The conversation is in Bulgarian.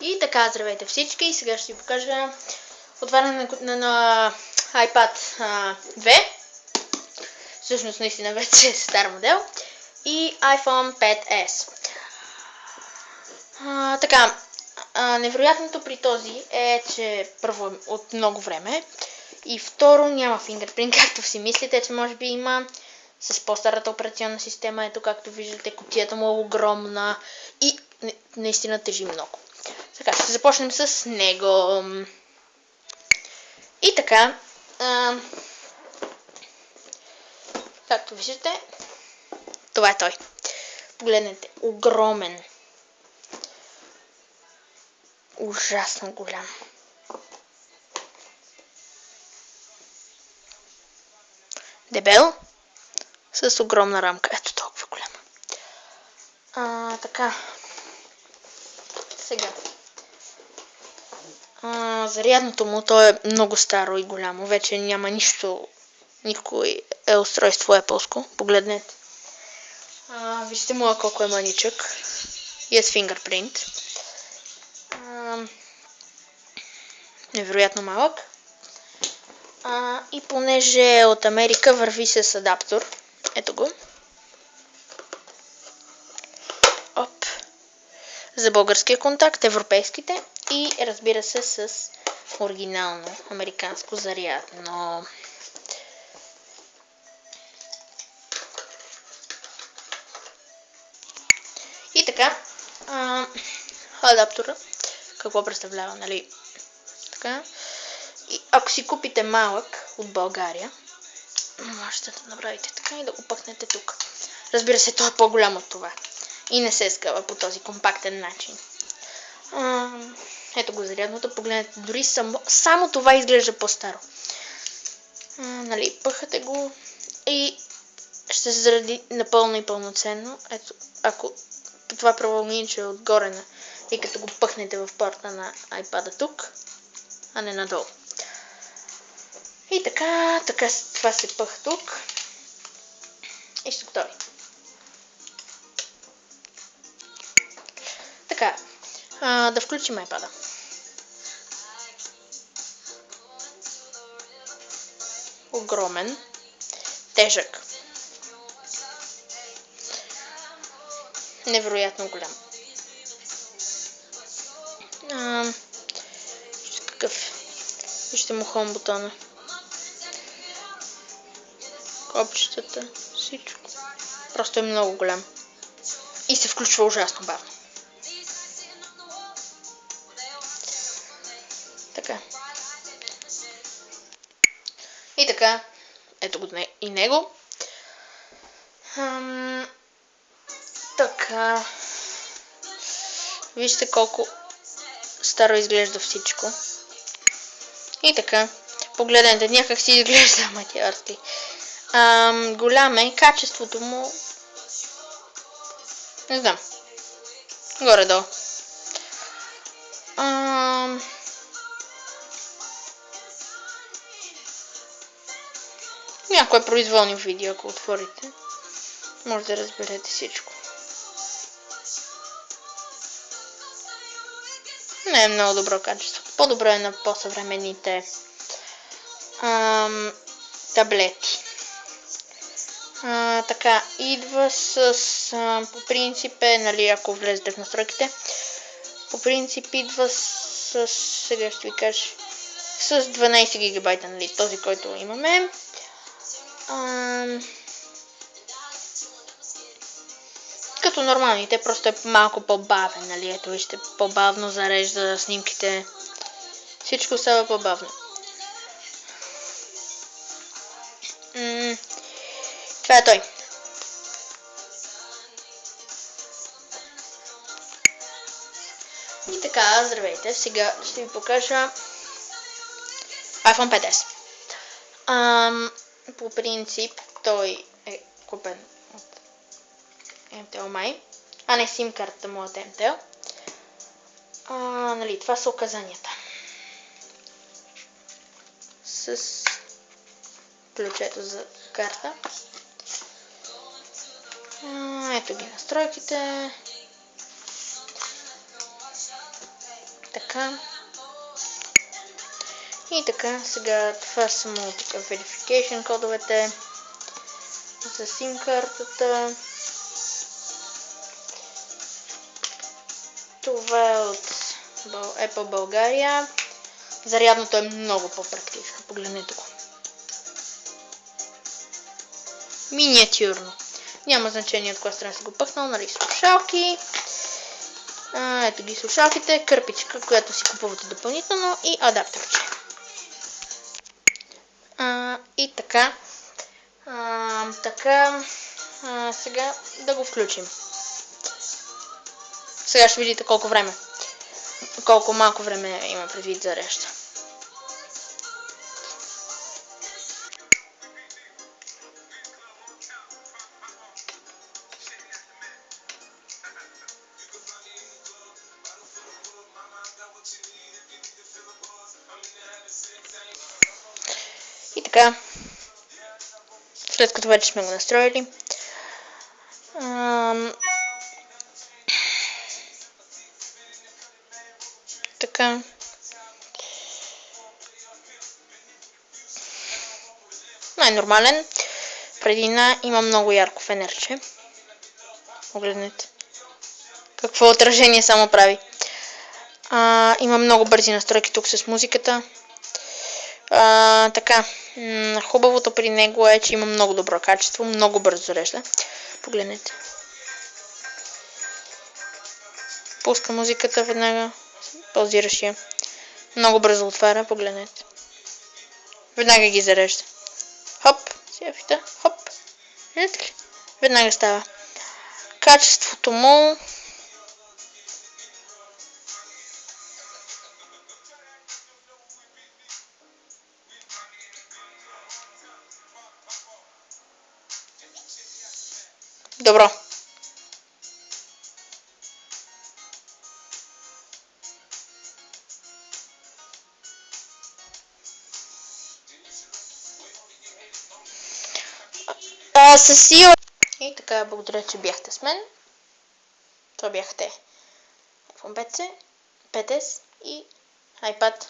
И така, здравейте всички. Сега ще ви покажа отваряне на iPad 2. Всъщност наистина вече е стар модел. И iPhone 5S. Така, невероятното при този е, че първо от много време. И второ, няма фингърпринт, както си мислите, че може би има. С по-старата операционна система, ето както виждате, кутията му е огромна и наистина тежи много. Така, ще започнем с него. И така, както виждате, това е той. Погледнете, огромен. Ужасно голям. Дебел. С огромна рамка. Ето толкова голяма. Така. Сега. Зарядното му, то е много старо и голямо. Вече няма нищо, никой устройство Apple-ско. Погледнете. Вижте му колко е маничък. И е с фингърпринт. Невероятно малък. И понеже е от Америка, върви с адаптор. Ето го. Оп. За българския контакт, европейските и разбира се с оригинално американско зарядно. И така, адаптора, какво представлява, нали? Така. И ако си купите малък от България, можете да направите така и да го пъхнете тук. Разбира се, той е по-голям от това. И не се скъва по този компактен начин. Ето го зарядното, погледнете, дори само това изглежда по-старо. Нали, пъхате го и ще се заради напълно и пълноценно. Ето, ако това правилниче е отгоре и като го пъхнете в порта на iPad-а тук, а не надолу. И така, това се пъха тук. И ще готови. Така, да включим iPad-а. Огромен, тежък, невероятно голям. Какъв? Вижте му home бутона. Копчетата, всичко. Просто е много голям. И се включва ужасно бавно. Така. И така. Ето го и него. Така. Вижте колко старо изглежда всичко. И така. Погледнете, някак си изглежда матиарски. Голям е. Качеството му... Не знам. Горе-долу. Някое произволно видео, ако отворите, може да разберете всичко. Не е много добро качество. По-добро е на по-съвременните таблети. Така, идва с... по принцип е, нали, ако влезете в настройките, по принцип идва с... Сега ще ви кажа... С 12 гигабайта, нали, този, който имаме. Като нормалните, просто е малко по-бавен, нали, ето вижте, по-бавно зарежда снимките. Всичко става по-бавно. Това е той. И така, здравейте, сега ще ви покажа iPhone 5S. По принцип той е купен от MTL май, а не SIM картата му от MTL. Нали, това са указанията. С ключето за карта. Ето ги настройките. Така. И така, сега това са му тук verification кодовете за SIM картата. Това е от Apple България. Зарядното е много по-практично. Погледнете го. Миниатюрно. Няма значение от коя страна си го пъхнал. Нали, слушалки. Ето ги слушалките. Кърпичка, която си купувате допълнително. И адаптерче. И така. Сега да го включим. Сега ще видите колко малко време има предвид зарежда. И така, след като вече сме го настроили, така, най-нормален, предина има много ярко фенерче. Погледнете какво отражение само прави. Има много бързи настройки тук с музиката. Така, хубавото при него е, че има много добро качество, много бързо зарежда. Погледнете. Пуска музиката веднага, паузираш я. Много бързо отваря, погледнете. Веднага ги зарежда. Хоп, сефита, хоп. Веднага става. Качеството му... Добро. Със сила. И така, благодаря, че бяхте с мен. Това бяхте iPhone 5S и iPad